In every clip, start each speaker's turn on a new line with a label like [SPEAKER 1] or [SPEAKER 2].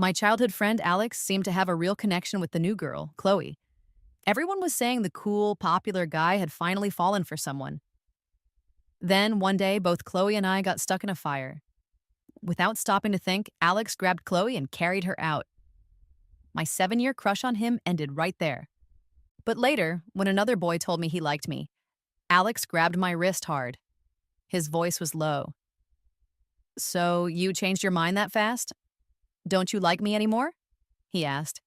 [SPEAKER 1] My childhood friend Alex seemed to have a real connection with the new girl, Chloe. Everyone was saying the cool, popular guy had finally fallen for someone. Then, one day, both Chloe and I got stuck in a fire. Without stopping to think, Alex grabbed Chloe and carried her out. My 7 year crush on him ended right there. But later, when another boy told me he liked me, Alex grabbed my wrist hard. His voice was low. So, you changed your mind that fast? Don't you like me anymore? He asked.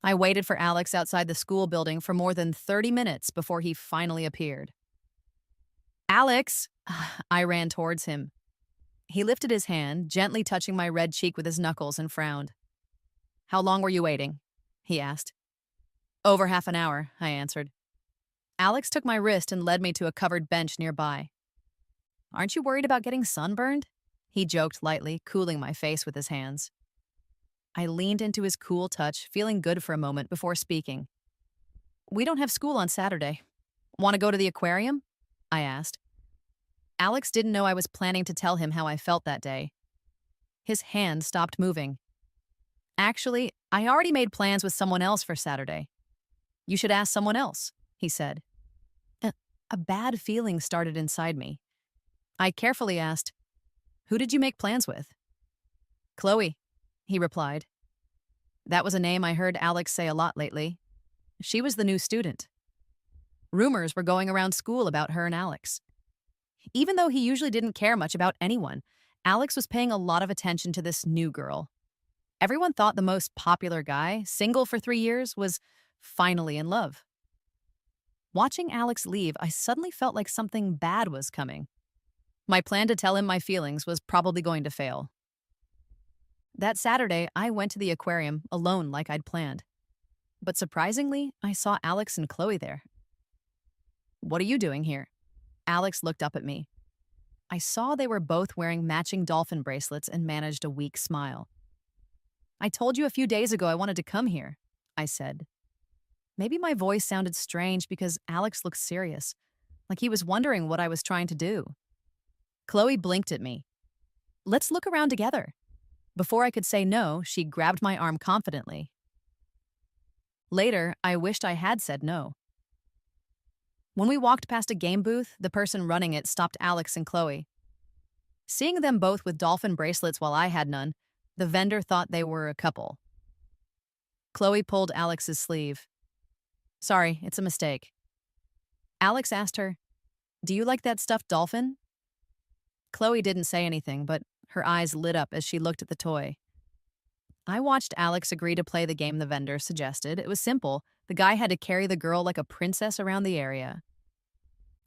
[SPEAKER 1] I waited for Alex outside the school building for more than 30 minutes before he finally appeared. Alex! I ran towards him. He lifted his hand, gently touching my red cheek with his knuckles, and frowned. How long were you waiting? He asked. Over half an hour, I answered. Alex took my wrist and led me to a covered bench nearby. Aren't you worried about getting sunburned? He joked lightly, cooling my face with his hands. I leaned into his cool touch, feeling good for a moment before speaking. We don't have school on Saturday. Want to go to the aquarium? I asked. Alex didn't know I was planning to tell him how I felt that day. His hand stopped moving. Actually, I already made plans with someone else for Saturday. You should ask someone else, he said. A bad feeling started inside me. I carefully asked, Who did you make plans with? Chloe, he replied. That was a name I heard Alex say a lot lately. She was the new student. Rumors were going around school about her and Alex. Even though he usually didn't care much about anyone, Alex was paying a lot of attention to this new girl. Everyone thought the most popular guy, single for 3 years, was finally in love. Watching Alex leave, I suddenly felt like something bad was coming. My plan to tell him my feelings was probably going to fail. That Saturday, I went to the aquarium alone like I'd planned. But surprisingly, I saw Alex and Chloe there. What are you doing here? Alex looked up at me. I saw they were both wearing matching dolphin bracelets and managed a weak smile. I told you a few days ago I wanted to come here, I said. Maybe my voice sounded strange because Alex looked serious, like he was wondering what I was trying to do. Chloe blinked at me. Let's look around together. Before I could say no, she grabbed my arm confidently. Later, I wished I had said no. When we walked past a game booth, the person running it stopped Alex and Chloe. Seeing them both with dolphin bracelets while I had none, the vendor thought they were a couple. Chloe pulled Alex's sleeve. Sorry, it's a mistake. Alex asked her, Do you like that stuffed dolphin? Chloe didn't say anything, but her eyes lit up as she looked at the toy. I watched Alex agree to play the game the vendor suggested. It was simple. The guy had to carry the girl like a princess around the area.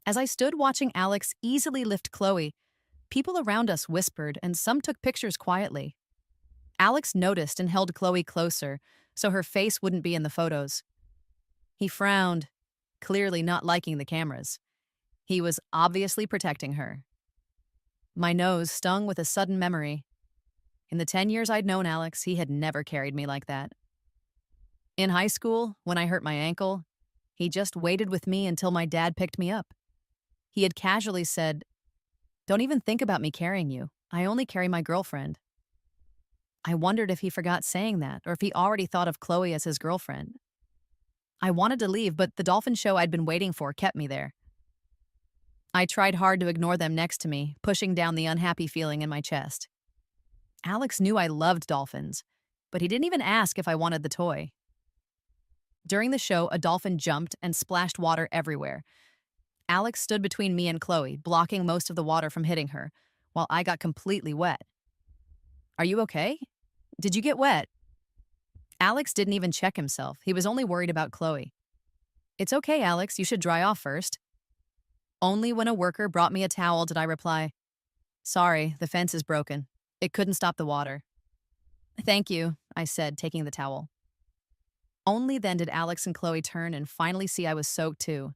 [SPEAKER 1] As I stood watching Alex easily lift Chloe, people around us whispered and some took pictures quietly. Alex noticed and held Chloe closer so her face wouldn't be in the photos. He frowned, clearly not liking the cameras. He was obviously protecting her. My nose stung with a sudden memory. In the 10 years I'd known Alex, he had never carried me like that. In high school, when I hurt my ankle, he just waited with me until my dad picked me up. He had casually said, Don't even think about me carrying you. I only carry my girlfriend. I wondered if he forgot saying that or if he already thought of Chloe as his girlfriend. I wanted to leave, but the dolphin show I'd been waiting for kept me there. I tried hard to ignore them next to me, pushing down the unhappy feeling in my chest. Alex knew I loved dolphins, but he didn't even ask if I wanted the toy. During the show, a dolphin jumped and splashed water everywhere. Alex stood between me and Chloe, blocking most of the water from hitting her, while I got completely wet. Are you okay? Did you get wet? Alex didn't even check himself. He was only worried about Chloe. It's okay, Alex. You should dry off first. Only when a worker brought me a towel did I reply, Sorry, the fence is broken. It couldn't stop the water. Thank you, I said, taking the towel. Only then did Alex and Chloe turn and finally see I was soaked too.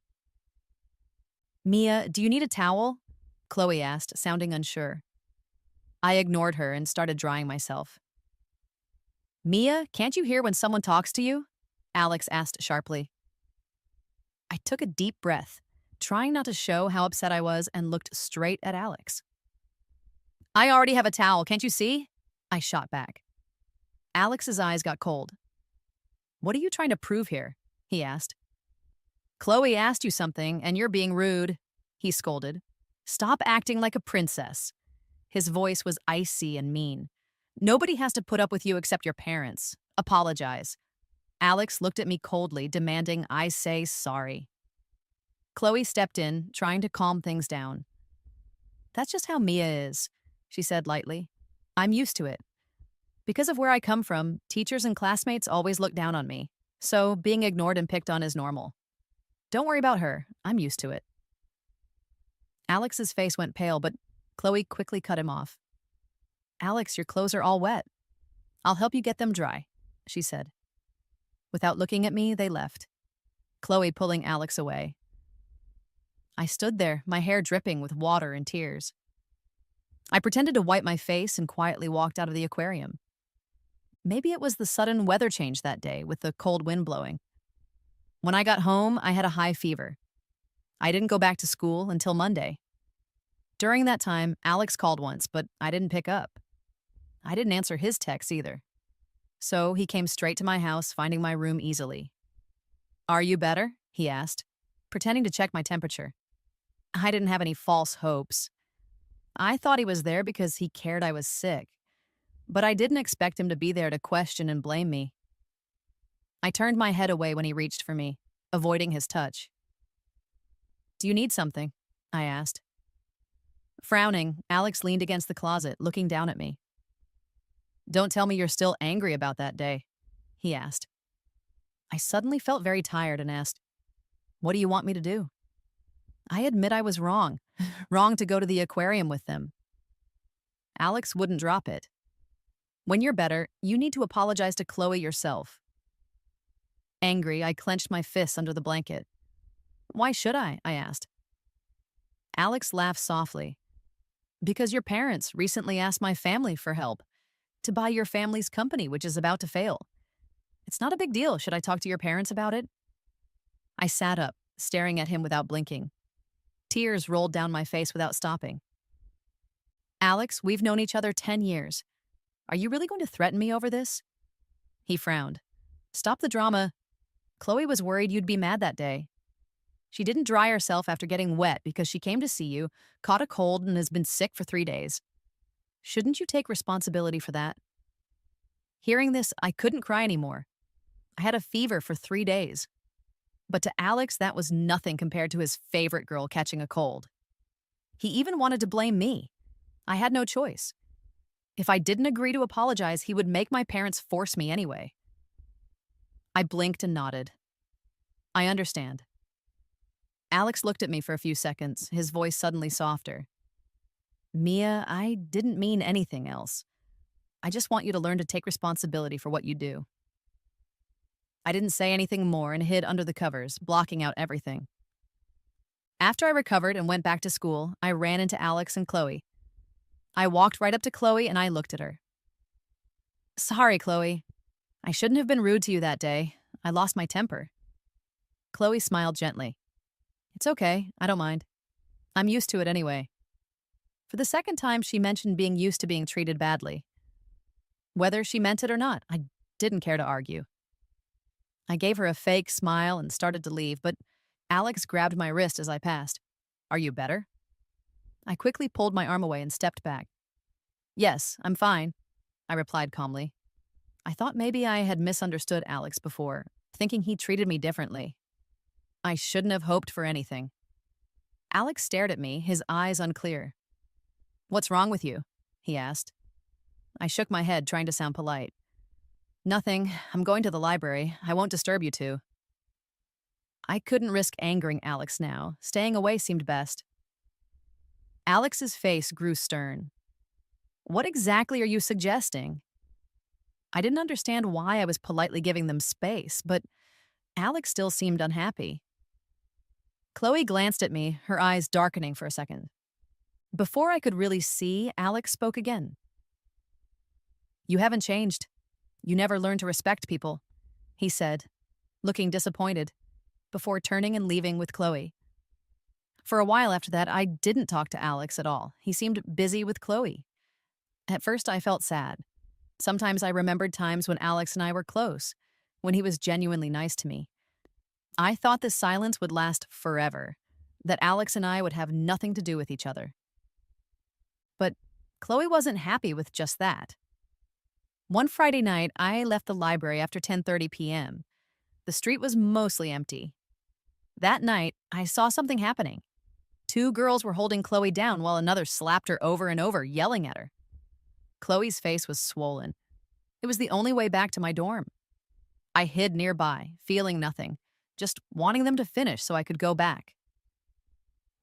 [SPEAKER 1] Mia, do you need a towel? Chloe asked, sounding unsure. I ignored her and started drying myself. Mia, can't you hear when someone talks to you? Alex asked sharply. I took a deep breath, trying not to show how upset I was, and looked straight at Alex. I already have a towel, can't you see? I shot back. Alex's eyes got cold. What are you trying to prove here? He asked. Chloe asked you something, and you're being rude, he scolded. Stop acting like a princess. His voice was icy and mean. Nobody has to put up with you except your parents. Apologize. Alex looked at me coldly, demanding I say sorry. Chloe stepped in, trying to calm things down. That's just how Mia is, she said lightly. I'm used to it. Because of where I come from, teachers and classmates always look down on me, so being ignored and picked on is normal. Don't worry about her. I'm used to it. Alex's face went pale, but Chloe quickly cut him off. Alex, your clothes are all wet. I'll help you get them dry, she said. Without looking at me, they left, Chloe pulling Alex away. I stood there, my hair dripping with water and tears. I pretended to wipe my face and quietly walked out of the aquarium. Maybe it was the sudden weather change that day with the cold wind blowing. When I got home, I had a high fever. I didn't go back to school until Monday. During that time, Alex called once, but I didn't pick up. I didn't answer his texts either. So he came straight to my house, finding my room easily. Are you better? He asked, pretending to check my temperature. I didn't have any false hopes. I thought he was there because he cared I was sick, but I didn't expect him to be there to question and blame me. I turned my head away when he reached for me, avoiding his touch. Do you need something? I asked. Frowning, Alex leaned against the closet, looking down at me. Don't tell me you're still angry about that day, he asked. I suddenly felt very tired and asked, what do you want me to do? I admit I was wrong to go to the aquarium with them. Alex wouldn't drop it. When you're better, you need to apologize to Chloe yourself. Angry, I clenched my fists under the blanket. Why should I asked. Alex laughed softly. Because your parents recently asked my family for help to buy your family's company, which is about to fail. It's not a big deal. Should I talk to your parents about it? I sat up, staring at him without blinking. Tears rolled down my face without stopping. Alex, we've known each other 10 years. Are you really going to threaten me over this? He frowned. Stop the drama. Chloe was worried you'd be mad that day. She didn't dry herself after getting wet because she came to see you, caught a cold, and has been sick for 3 days. Shouldn't you take responsibility for that? Hearing this, I couldn't cry anymore. I had a fever for 3 days. But to Alex, that was nothing compared to his favorite girl catching a cold. He even wanted to blame me. I had no choice. If I didn't agree to apologize, he would make my parents force me anyway. I blinked and nodded. I understand. Alex looked at me for a few seconds, his voice suddenly softer. Mia, I didn't mean anything else. I just want you to learn to take responsibility for what you do. I didn't say anything more and hid under the covers, blocking out everything. After I recovered and went back to school, I ran into Alex and Chloe. I walked right up to Chloe and I looked at her. Sorry, Chloe. I shouldn't have been rude to you that day. I lost my temper. Chloe smiled gently. It's okay, I don't mind. I'm used to it anyway. For the second time, she mentioned being used to being treated badly. Whether she meant it or not, I didn't care to argue. I gave her a fake smile and started to leave, but Alex grabbed my wrist as I passed. Are you better? I quickly pulled my arm away and stepped back. Yes, I'm fine, I replied calmly. I thought maybe I had misunderstood Alex before, thinking he treated me differently. I shouldn't have hoped for anything. Alex stared at me, his eyes unclear. What's wrong with you? He asked. I shook my head, trying to sound polite. Nothing. I'm going to the library. I won't disturb you two. I couldn't risk angering Alex now. Staying away seemed best. Alex's face grew stern. What exactly are you suggesting? I didn't understand why I was politely giving them space, but Alex still seemed unhappy. Chloe glanced at me, her eyes darkening for a second. Before I could really see, Alex spoke again. You haven't changed. You never learned to respect people, he said, looking disappointed, before turning and leaving with Chloe. For a while after that, I didn't talk to Alex at all. He seemed busy with Chloe. At first, I felt sad. Sometimes I remembered times when Alex and I were close, when he was genuinely nice to me. I thought this silence would last forever, that Alex and I would have nothing to do with each other. But Chloe wasn't happy with just that. One Friday night, I left the library after 10:30 p.m. The street was mostly empty. That night, I saw something happening. Two girls were holding Chloe down while another slapped her over and over, yelling at her. Chloe's face was swollen. It was the only way back to my dorm. I hid nearby, feeling nothing, just wanting them to finish so I could go back.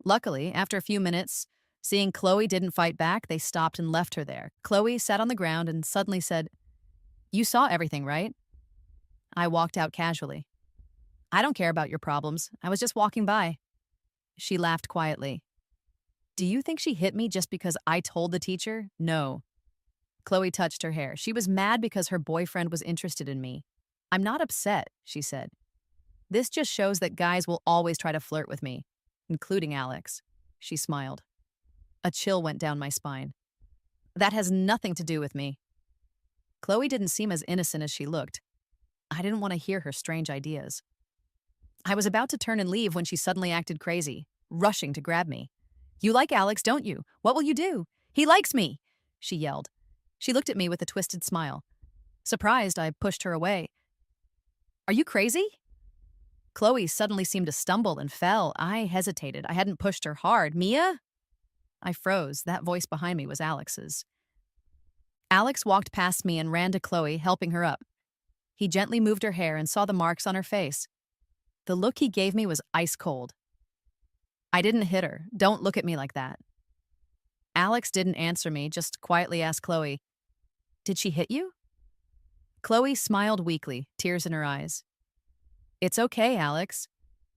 [SPEAKER 1] Luckily, after a few minutes, seeing Chloe didn't fight back, they stopped and left her there. Chloe sat on the ground and suddenly said, "You saw everything, right?" I walked out casually. "I don't care about your problems. I was just walking by." She laughed quietly. "Do you think she hit me just because I told the teacher? No." Chloe touched her hair. She was mad because her boyfriend was interested in me. "I'm not upset," she said. "This just shows that guys will always try to flirt with me, including Alex." She smiled. A chill went down my spine. "That has nothing to do with me." Chloe didn't seem as innocent as she looked. I didn't want to hear her strange ideas. I was about to turn and leave when she suddenly acted crazy, rushing to grab me. "You like Alex, don't you? What will you do? He likes me!" she yelled. She looked at me with a twisted smile. Surprised, I pushed her away. "Are you crazy?" Chloe suddenly seemed to stumble and fell. I hesitated. I hadn't pushed her hard. "Mia?" I froze. That voice behind me was Alex's. Alex walked past me and ran to Chloe, helping her up. He gently moved her hair and saw the marks on her face. The look he gave me was ice cold. "I didn't hit her. Don't look at me like that." Alex didn't answer me, just quietly asked Chloe, "Did she hit you?" Chloe smiled weakly, tears in her eyes. "It's okay, Alex."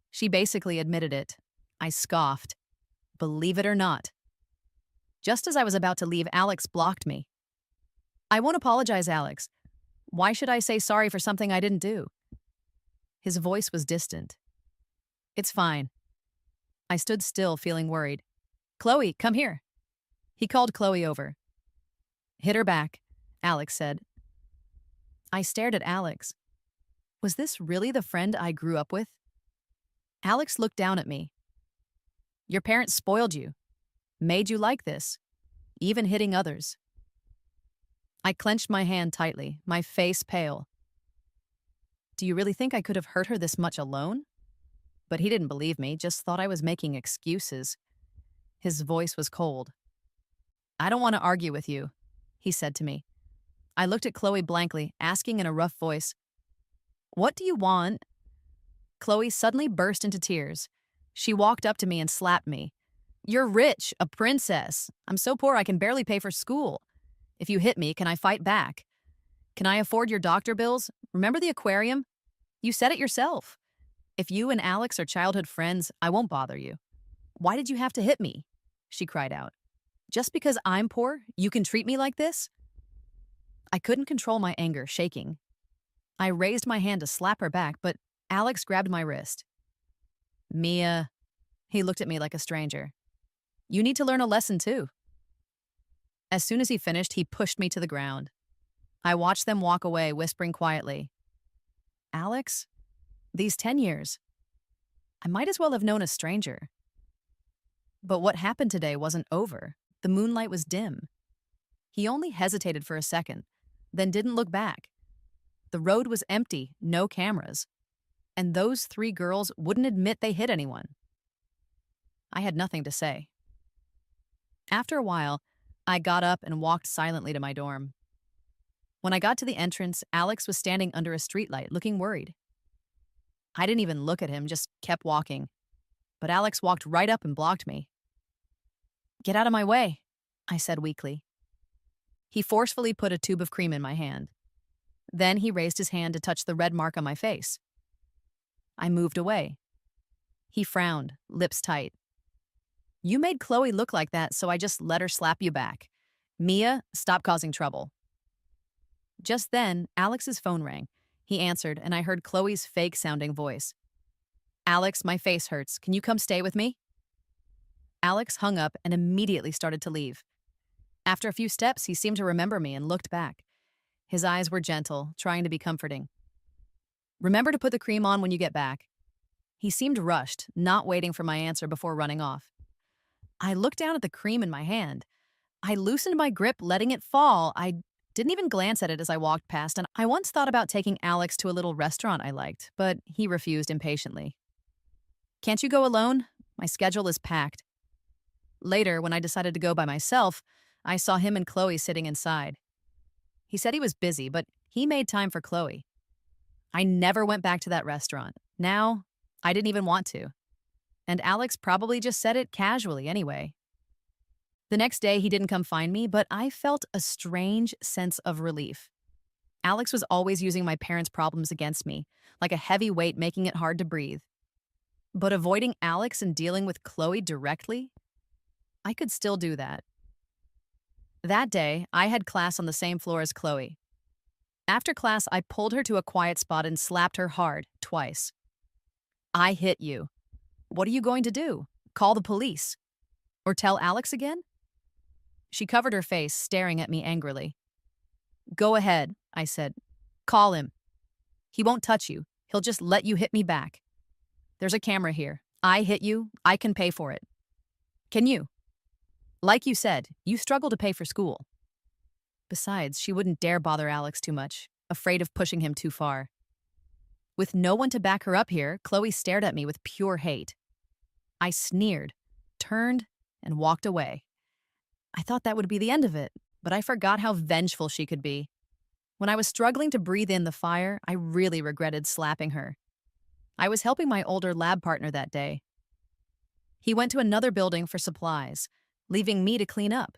[SPEAKER 1] She basically admitted it. I scoffed. "Believe it or not." Just as I was about to leave, Alex blocked me. "I won't apologize, Alex. Why should I say sorry for something I didn't do?" His voice was distant. "It's fine." I stood still, feeling worried. "Chloe, come here." He called Chloe over. "Hit her back," Alex said. I stared at Alex. Was this really the friend I grew up with? Alex looked down at me. "Your parents spoiled you, made you like this, even hitting others." I clenched my hand tightly, my face pale. "Do you really think I could have hurt her this much alone?" But he didn't believe me, just thought I was making excuses. His voice was cold. "I don't want to argue with you," he said to me. I looked at Chloe blankly, asking in a rough voice, "What do you want?" Chloe suddenly burst into tears. She walked up to me and slapped me. "You're rich, a princess. I'm so poor I can barely pay for school. If you hit me, can I fight back? Can I afford your doctor bills? Remember the aquarium? You said it yourself. If you and Alex are childhood friends, I won't bother you. Why did you have to hit me?" she cried out. "Just because I'm poor, you can treat me like this?" I couldn't control my anger, shaking. I raised my hand to slap her back, but Alex grabbed my wrist. "Mia," he looked at me like a stranger. "You need to learn a lesson too." As soon as he finished, he pushed me to the ground. I watched them walk away, whispering quietly, "Alex, these 10 years, I might as well have known a stranger." But what happened today wasn't over. The moonlight was dim. He only hesitated for a second, then didn't look back. The road was empty, no cameras. And those three girls wouldn't admit they hit anyone. I had nothing to say. After a while, I got up and walked silently to my dorm. When I got to the entrance, Alex was standing under a streetlight, looking worried. I didn't even look at him, just kept walking. But Alex walked right up and blocked me. "Get out of my way," I said weakly. He forcefully put a tube of cream in my hand. Then he raised his hand to touch the red mark on my face. I moved away. He frowned, lips tight. "You made Chloe look like that, so I just let her slap you back. Mia, stop causing trouble." Just then, Alex's phone rang. He answered, and I heard Chloe's fake-sounding voice. "Alex, my face hurts. Can you come stay with me?" Alex hung up and immediately started to leave. After a few steps, he seemed to remember me and looked back. His eyes were gentle, trying to be comforting. Remember to put the cream on when you get back. He seemed rushed, not waiting for my answer before running off. I looked down at the cream in my hand. I loosened my grip, letting it fall. I didn't even glance at it as I walked past, and I once thought about taking Alex to a little restaurant I liked, but he refused impatiently. Can't you go alone? My schedule is packed. Later, when I decided to go by myself, I saw him and Chloe sitting inside. He said he was busy, but he made time for Chloe. I never went back to that restaurant. Now, I didn't even want to. And Alex probably just said it casually anyway. The next day, he didn't come find me, but I felt a strange sense of relief. Alex was always using my parents' problems against me, like a heavy weight making it hard to breathe. But avoiding Alex and dealing with Chloe directly, I could still do that. That day, I had class on the same floor as Chloe. After class, I pulled her to a quiet spot and slapped her hard, twice. I hit you. What are you going to do? Call the police? Or tell Alex again? She covered her face, staring at me angrily. Go ahead, I said. Call him. He won't touch you. He'll just let you hit me back. There's a camera here. I hit you. I can pay for it. Can you? Like you said, you struggle to pay for school. Besides, she wouldn't dare bother Alex too much, afraid of pushing him too far. With no one to back her up here, Chloe stared at me with pure hate. I sneered, turned, and walked away. I thought that would be the end of it, but I forgot how vengeful she could be. When I was struggling to breathe in the fire, I really regretted slapping her. I was helping my older lab partner that day. He went to another building for supplies, leaving me to clean up.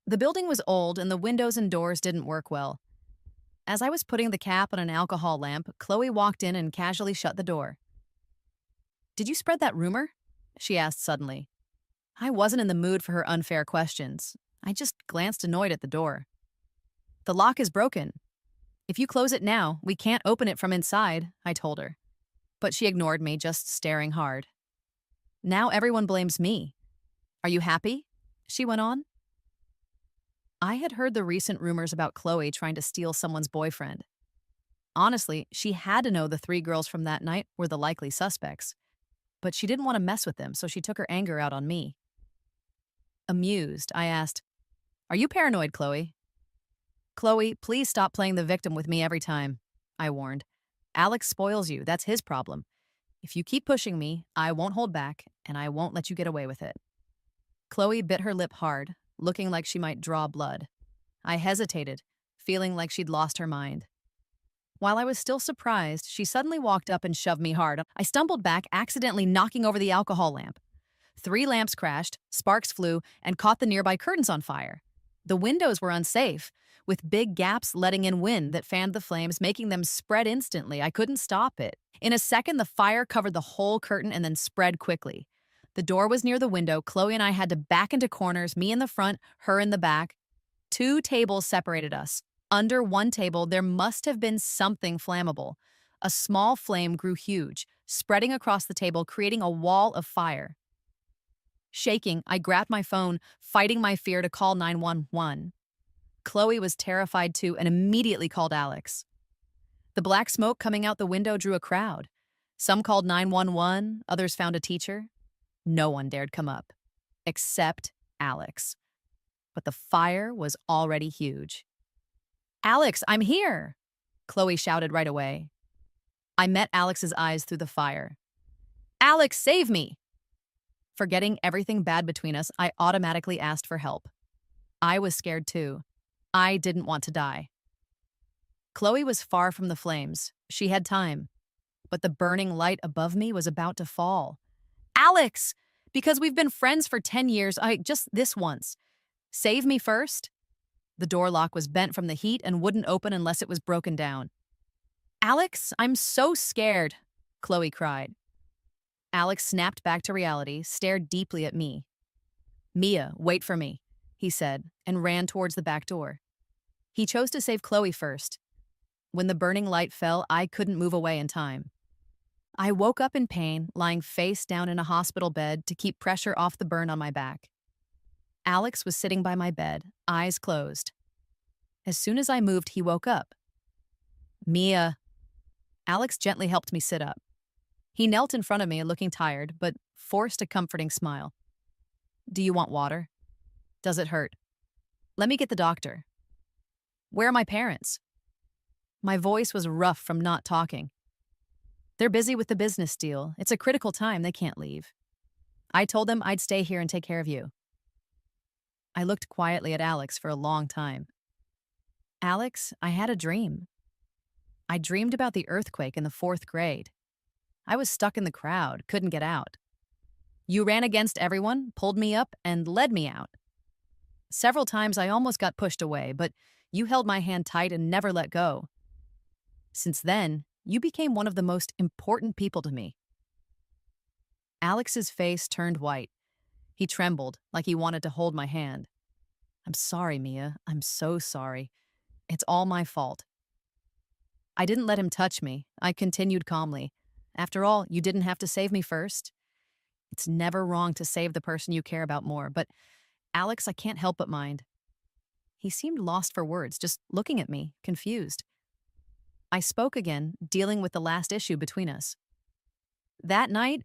[SPEAKER 1] The building was old and the windows and doors didn't work well. As I was putting the cap on an alcohol lamp, Chloe walked in and casually shut the door. Did you spread that rumor? She asked suddenly. I wasn't in the mood for her unfair questions. I just glanced annoyed at the door. The lock is broken. If you close it now, we can't open it from inside, I told her. But she ignored me, just staring hard. Now everyone blames me. Are you happy? She went on. I had heard the recent rumors about Chloe trying to steal someone's boyfriend. Honestly, she had to know the three girls from that night were the likely suspects. But she didn't want to mess with them, so she took her anger out on me. Amused, I asked, Are you paranoid, Chloe? Chloe, please stop playing the victim with me every time, I warned. Alex spoils you, that's his problem. If you keep pushing me, I won't hold back, and I won't let you get away with it. Chloe bit her lip hard, looking like she might draw blood. I hesitated, feeling like she'd lost her mind. While I was still surprised, she suddenly walked up and shoved me hard. I stumbled back, accidentally knocking over the alcohol lamp. 3 lamps crashed, sparks flew, and caught the nearby curtains on fire. The windows were unsafe, with big gaps letting in wind that fanned the flames, making them spread instantly. I couldn't stop it. In a second, the fire covered the whole curtain and then spread quickly. The door was near the window. Chloe and I had to back into corners, me in the front, her in the back. 2 tables separated us. Under one table, there must have been something flammable. A small flame grew huge, spreading across the table, creating a wall of fire. Shaking, I grabbed my phone, fighting my fear to call 911. Chloe was terrified too and immediately called Alex. The black smoke coming out the window drew a crowd. Some called 911, others found a teacher. No one dared come up, except Alex. But the fire was already huge. Alex, I'm here, Chloe shouted right away. I met Alex's eyes through the fire. Alex, save me! Forgetting everything bad between us, I automatically asked for help. I was scared too. I didn't want to die. Chloe was far from the flames. She had time. But the burning light above me was about to fall. Alex! Because we've been friends for 10 years, just this once. Save me first? The door lock was bent from the heat and wouldn't open unless it was broken down. Alex, I'm so scared, Chloe cried. Alex snapped back to reality, stared deeply at me. Mia, wait for me, he said, and ran towards the back door. He chose to save Chloe first. When the burning light fell, I couldn't move away in time. I woke up in pain, lying face down in a hospital bed to keep pressure off the burn on my back. Alex was sitting by my bed, eyes closed. As soon as I moved, he woke up. Mia. Alex gently helped me sit up. He knelt in front of me, looking tired, but forced a comforting smile. Do you want water? Does it hurt? Let me get the doctor. Where are my parents? My voice was rough from not talking. They're busy with the business deal. It's a critical time. They can't leave. I told them I'd stay here and take care of you. I looked quietly at Alex for a long time. Alex, I had a dream. I dreamed about the earthquake in the 4th grade. I was stuck in the crowd, couldn't get out. You ran against everyone, pulled me up, and led me out. Several times I almost got pushed away, but you held my hand tight and never let go. Since then, you became one of the most important people to me. Alex's face turned white. He trembled, like he wanted to hold my hand. I'm sorry, Mia. I'm so sorry. It's all my fault. I didn't let him touch me. I continued calmly. After all, you didn't have to save me first. It's never wrong to save the person you care about more, but Alex, I can't help but mind. He seemed lost for words, just looking at me, confused. I spoke again, dealing with the last issue between us. That night,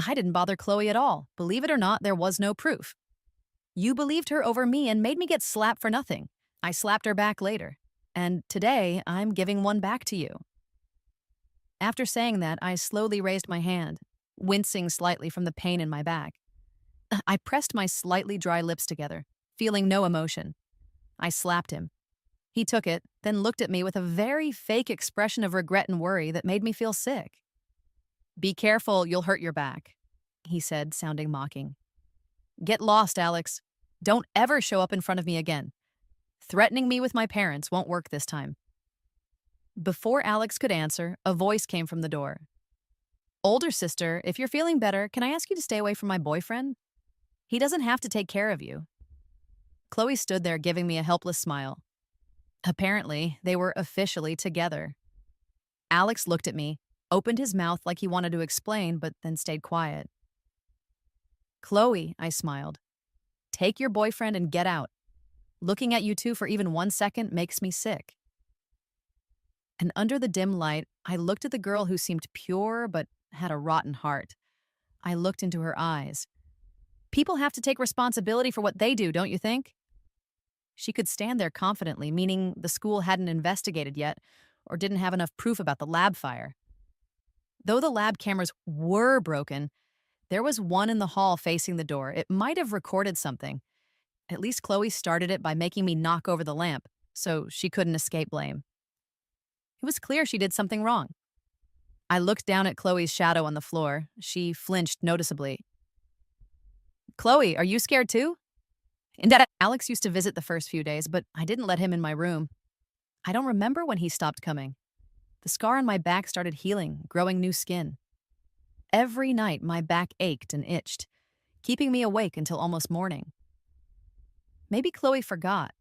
[SPEAKER 1] I didn't bother Chloe at all. Believe it or not, there was no proof. You believed her over me and made me get slapped for nothing. I slapped her back later. And today, I'm giving one back to you. After saying that, I slowly raised my hand, wincing slightly from the pain in my back. I pressed my slightly dry lips together, feeling no emotion. I slapped him. He took it, then looked at me with a very fake expression of regret and worry that made me feel sick. Be careful, you'll hurt your back, he said, sounding mocking. Get lost, Alex. Don't ever show up in front of me again. Threatening me with my parents won't work this time. Before Alex could answer, a voice came from the door. Older sister, if you're feeling better, can I ask you to stay away from my boyfriend? He doesn't have to take care of you. Chloe stood there giving me a helpless smile. Apparently, they were officially together. Alex looked at me, opened his mouth like he wanted to explain, but then stayed quiet. Chloe, I smiled. Take your boyfriend and get out. Looking at you two for even 1 second makes me sick. And under the dim light, I looked at the girl who seemed pure but had a rotten heart. I looked into her eyes. People have to take responsibility for what they do, don't you think? She could stand there confidently, meaning the school hadn't investigated yet or didn't have enough proof about the lab fire. Though the lab cameras were broken, there was one in the hall facing the door. It might have recorded something. At least Chloe started it by making me knock over the lamp, so she couldn't escape blame. It was clear she did something wrong. I looked down at Chloe's shadow on the floor. She flinched noticeably. Chloe, are you scared too? Alex used to visit the first few days, but I didn't let him in my room. I don't remember when he stopped coming. The scar on my back started healing, growing new skin. Every night, my back ached and itched, keeping me awake until almost morning. Maybe Chloe forgot,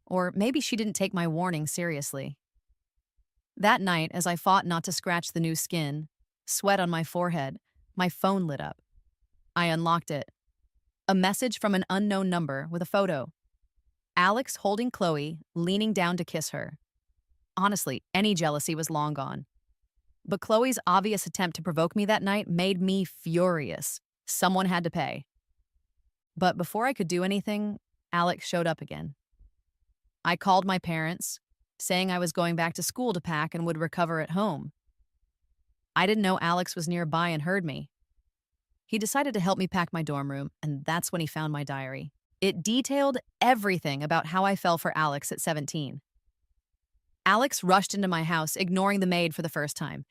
[SPEAKER 1] or maybe she didn't take my warning seriously. That night, as I fought not to scratch the new skin, sweat on my forehead, my phone lit up. I unlocked it. A message from an unknown number with a photo. Alex holding Chloe, leaning down to kiss her. Honestly, any jealousy was long gone. But Chloe's obvious attempt to provoke me that night made me furious. Someone had to pay. But before I could do anything, Alex showed up again. I called my parents, saying I was going back to school to pack and would recover at home. I didn't know Alex was nearby and heard me. He decided to help me pack my dorm room, and that's when he found my diary. It detailed everything about how I fell for Alex at 17. Alex rushed into my house, ignoring the maid for the first time.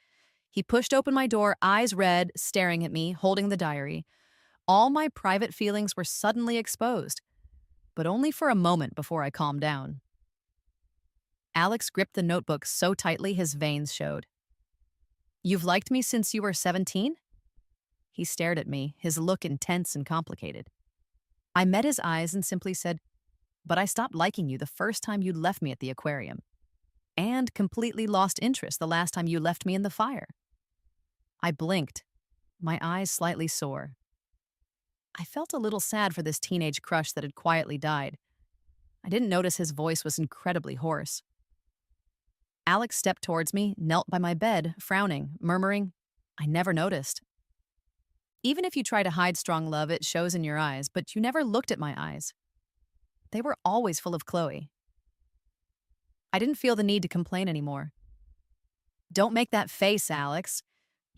[SPEAKER 1] He pushed open my door, eyes red, staring at me, holding the diary. All my private feelings were suddenly exposed, but only for a moment before I calmed down. Alex gripped the notebook so tightly his veins showed. You've liked me since you were 17? He stared at me, his look intense and complicated. I met his eyes and simply said, but I stopped liking you the first time you left me at the aquarium, and completely lost interest the last time you left me in the fire. I blinked, my eyes slightly sore. I felt a little sad for this teenage crush that had quietly died. I didn't notice his voice was incredibly hoarse. Alex stepped towards me, knelt by my bed, frowning, murmuring, "I never noticed." Even if you try to hide strong love, it shows in your eyes, but you never looked at my eyes. They were always full of Chloe. I didn't feel the need to complain anymore. "Don't make that face, Alex.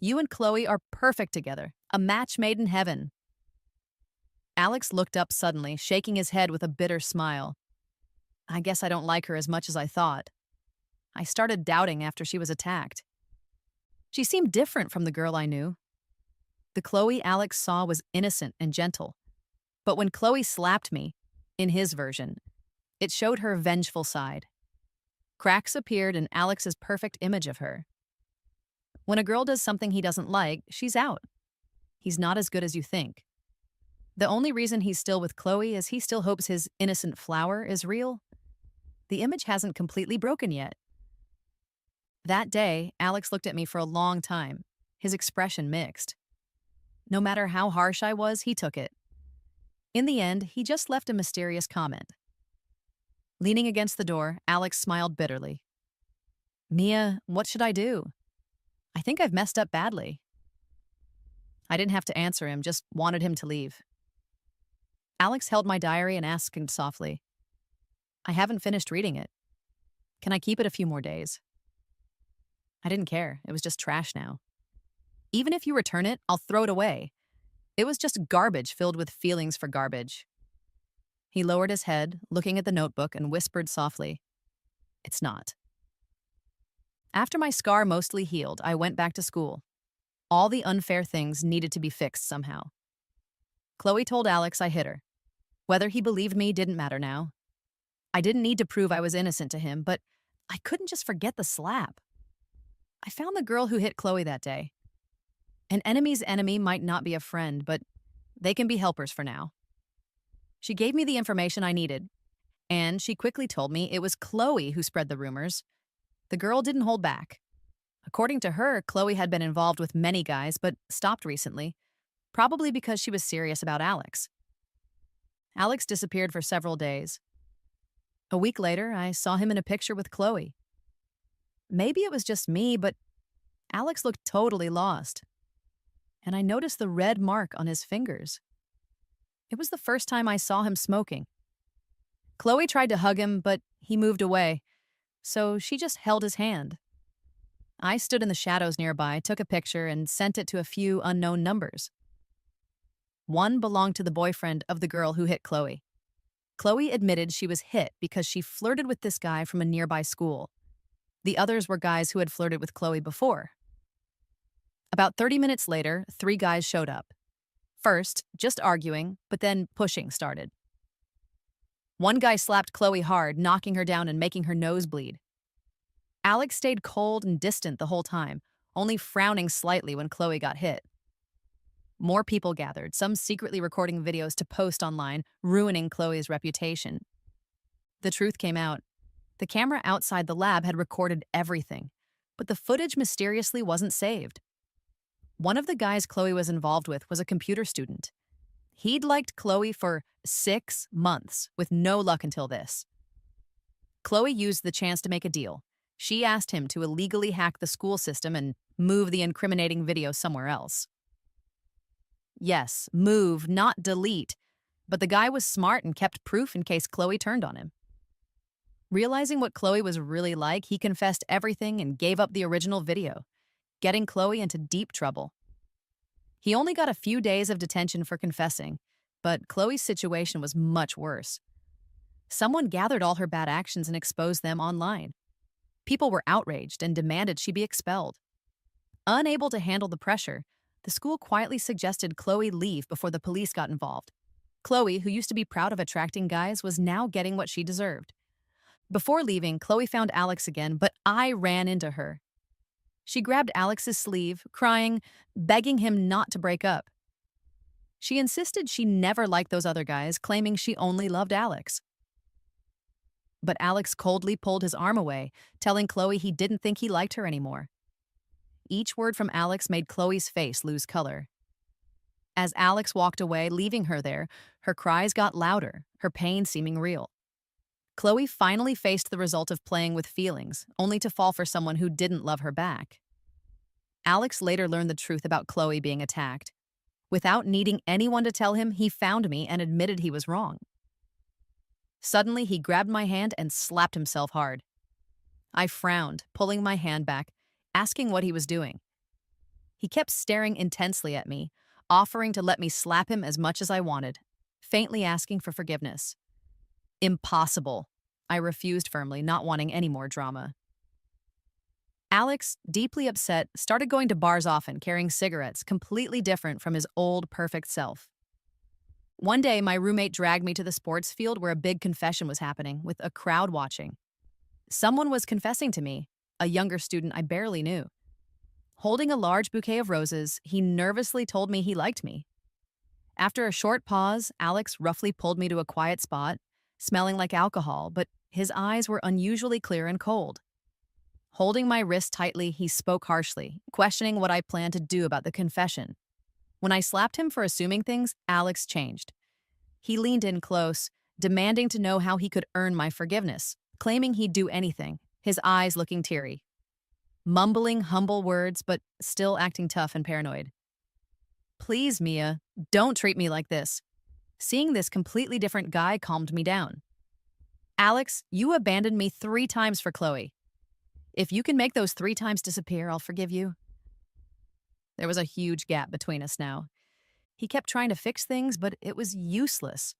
[SPEAKER 1] You and Chloe are perfect together, a match made in heaven." Alex looked up suddenly, shaking his head with a bitter smile. "I guess I don't like her as much as I thought. I started doubting after she was attacked. She seemed different from the girl I knew. The Chloe Alex saw was innocent and gentle. But when Chloe slapped me, in his version, it showed her vengeful side. Cracks appeared in Alex's perfect image of her. When a girl does something he doesn't like, she's out. He's not as good as you think. The only reason he's still with Chloe is he still hopes his innocent flower is real. The image hasn't completely broken yet." That day, Alex looked at me for a long time, his expression mixed. No matter how harsh I was, he took it. In the end, he just left a mysterious comment. Leaning against the door, Alex smiled bitterly. "Mia, what should I do? I think I've messed up badly." I didn't have to answer him, just wanted him to leave. Alex held my diary and asked softly, "I haven't finished reading it. Can I keep it a few more days?" I didn't care. It was just trash now. "Even if you return it, I'll throw it away. It was just garbage filled with feelings for garbage." He lowered his head, looking at the notebook, and whispered softly, "It's not." After my scar mostly healed, I went back to school. All the unfair things needed to be fixed somehow. Chloe told Alex I hit her. Whether he believed me didn't matter now. I didn't need to prove I was innocent to him, but I couldn't just forget the slap. I found the girl who hit Chloe that day. An enemy's enemy might not be a friend, but they can be helpers for now. She gave me the information I needed, and she quickly told me it was Chloe who spread the rumors. The girl didn't hold back. According to her, Chloe had been involved with many guys, but stopped recently, probably because she was serious about Alex. Alex disappeared for several days. A week later, I saw him in a picture with Chloe. Maybe it was just me, but Alex looked totally lost. And I noticed the red mark on his fingers. It was the first time I saw him smoking. Chloe tried to hug him, but he moved away, so she just held his hand. I stood in the shadows nearby, took a picture, and sent it to a few unknown numbers. One belonged to the boyfriend of the girl who hit Chloe. Chloe admitted she was hit because she flirted with this guy from a nearby school. The others were guys who had flirted with Chloe before. About 30 minutes later, 3 guys showed up. First, just arguing, but then pushing started. One guy slapped Chloe hard, knocking her down and making her nose bleed. Alex stayed cold and distant the whole time, only frowning slightly when Chloe got hit. More people gathered, some secretly recording videos to post online, ruining Chloe's reputation. The truth came out. The camera outside the lab had recorded everything, but the footage mysteriously wasn't saved. One of the guys Chloe was involved with was a computer student. He'd liked Chloe for 6 months, with no luck until this. Chloe used the chance to make a deal. She asked him to illegally hack the school system and move the incriminating video somewhere else. Yes, move, not delete. But the guy was smart and kept proof in case Chloe turned on him. Realizing what Chloe was really like, he confessed everything and gave up the original video, getting Chloe into deep trouble. He only got a few days of detention for confessing, but Chloe's situation was much worse. Someone gathered all her bad actions and exposed them online. People were outraged and demanded she be expelled. Unable to handle the pressure, the school quietly suggested Chloe leave before the police got involved. Chloe, who used to be proud of attracting guys, was now getting what she deserved. Before leaving, Chloe found Alex again, but I ran into her. She grabbed Alex's sleeve, crying, begging him not to break up. She insisted she never liked those other guys, claiming she only loved Alex. But Alex coldly pulled his arm away, telling Chloe he didn't think he liked her anymore. Each word from Alex made Chloe's face lose color. As Alex walked away, leaving her there, her cries got louder, her pain seeming real. Chloe finally faced the result of playing with feelings, only to fall for someone who didn't love her back. Alex later learned the truth about Chloe being attacked. Without needing anyone to tell him, he found me and admitted he was wrong. Suddenly, he grabbed my hand and slapped himself hard. I frowned, pulling my hand back, asking what he was doing. He kept staring intensely at me, offering to let me slap him as much as I wanted, faintly asking for forgiveness. Impossible. I refused firmly, not wanting any more drama. Alex, deeply upset, started going to bars often, carrying cigarettes, completely different from his old, perfect self. One day, my roommate dragged me to the sports field where a big confession was happening, with a crowd watching. Someone was confessing to me, a younger student I barely knew. Holding a large bouquet of roses, he nervously told me he liked me. After a short pause, Alex roughly pulled me to a quiet spot, smelling like alcohol, but his eyes were unusually clear and cold. Holding my wrist tightly, he spoke harshly, questioning what I planned to do about the confession. When I slapped him for assuming things, Alex changed. He leaned in close, demanding to know how he could earn my forgiveness, claiming he'd do anything, his eyes looking teary. Mumbling humble words, but still acting tough and paranoid. Please, Mia, don't treat me like this. Seeing this completely different guy calmed me down. Alex, you abandoned me 3 times for Chloe. If you can make those 3 times disappear, I'll forgive you. There was a huge gap between us now. He kept trying to fix things, but it was useless.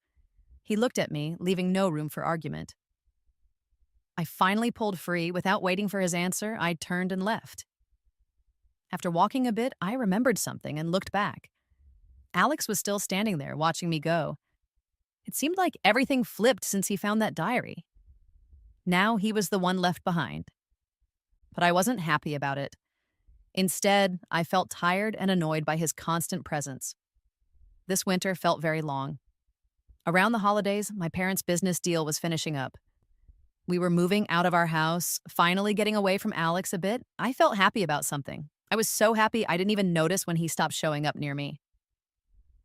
[SPEAKER 1] He looked at me, leaving no room for argument. I finally pulled free. Without waiting for his answer, I turned and left. After walking a bit, I remembered something and looked back. Alex was still standing there, watching me go. It seemed like everything flipped since he found that diary. Now he was the one left behind. But I wasn't happy about it. Instead, I felt tired and annoyed by his constant presence. This winter felt very long. Around the holidays, my parents' business deal was finishing up. We were moving out of our house, finally getting away from Alex a bit. I felt happy about something. I was so happy I didn't even notice when he stopped showing up near me.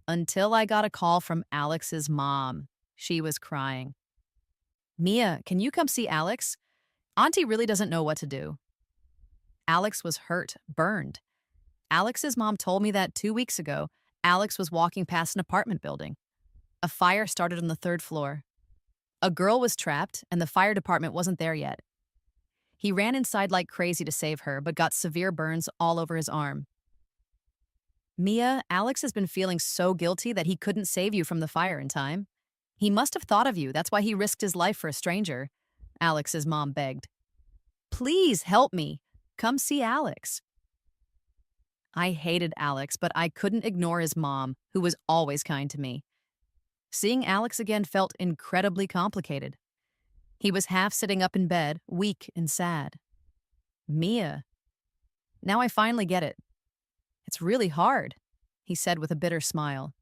[SPEAKER 1] Until I got a call from Alex's mom. She was crying. Mia, can you come see Alex? Auntie really doesn't know what to do. Alex was hurt, burned. Alex's mom told me that 2 weeks ago, Alex was walking past an apartment building. A fire started on the 3rd floor. A girl was trapped, and the fire department wasn't there yet. He ran inside like crazy to save her, but got severe burns all over his arm. Mia, Alex has been feeling so guilty that he couldn't save you from the fire in time. He must have thought of you. That's why he risked his life for a stranger, Alex's mom begged. Please help me. Come see Alex. I hated Alex, but I couldn't ignore his mom, who was always kind to me. Seeing Alex again felt incredibly complicated. He was half sitting up in bed, weak and sad. Mia. Now I finally get it. It's really hard, he said with a bitter smile.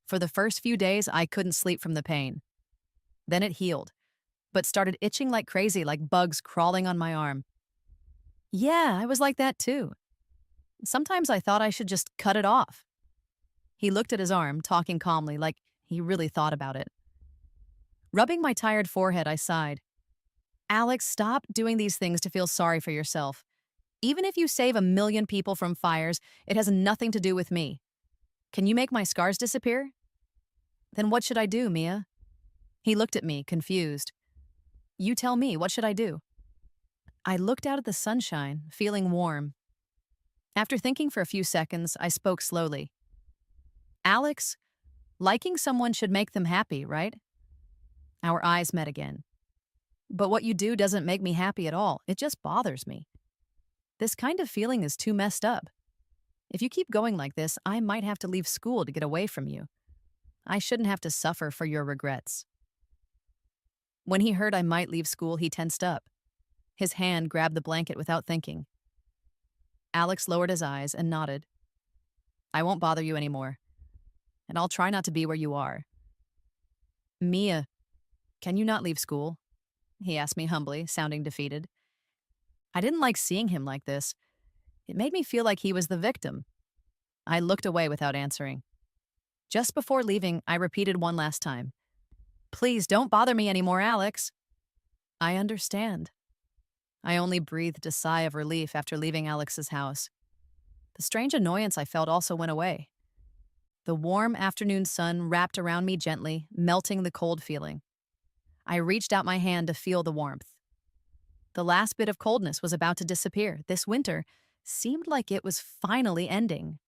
[SPEAKER 1] For the first few days, I couldn't sleep from the pain. Then it healed, but started itching like crazy, like bugs crawling on my arm. Yeah, I was like that too. Sometimes I thought I should just cut it off. He looked at his arm, talking calmly, like he really thought about it. Rubbing my tired forehead, I sighed. Alex, stop doing these things to feel sorry for yourself. Even if you save 1 million people from fires, it has nothing to do with me. Can you make my scars disappear? Then what should I do, Mia? He looked at me, confused. You tell me, what should I do? I looked out at the sunshine, feeling warm. After thinking for a few seconds, I spoke slowly. Alex, liking someone should make them happy, right? Our eyes met again. But what you do doesn't make me happy at all. It just bothers me. This kind of feeling is too messed up. If you keep going like this, I might have to leave school to get away from you. I shouldn't have to suffer for your regrets. When he heard I might leave school, he tensed up. His hand grabbed the blanket without thinking. Alex lowered his eyes and nodded. I won't bother you anymore, and I'll try not to be where you are. Mia, can you not leave school? He asked me humbly, sounding defeated. I didn't like seeing him like this. It made me feel like he was the victim. I looked away without answering. Just before leaving, I repeated one last time. Please don't bother me anymore, Alex. I understand. I only breathed a sigh of relief after leaving Alex's house. The strange annoyance I felt also went away. The warm afternoon sun wrapped around me gently, melting the cold feeling. I reached out my hand to feel the warmth. The last bit of coldness was about to disappear. This winter seemed like it was finally ending.